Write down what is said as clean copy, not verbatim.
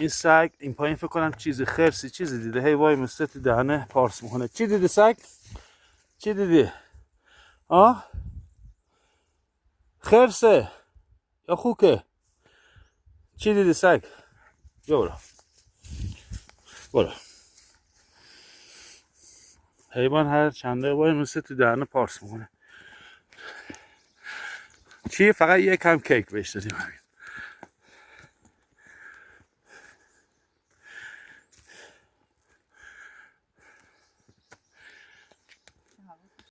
این سگ این پایین فکر کنم چیزی خرسی چیزی دیده، هی وای مسته تو دهنه پارس میکنه. چی دیدی سگ؟ چی دیدی؟ آه؟ خرسه یا خوکه؟ چی دیدی سگ؟ بیا برو برو. حیوان هر چنده وای مسته تو دهنه پارس میکنه. چی؟ فقط یک کم کیک بهش دادیم.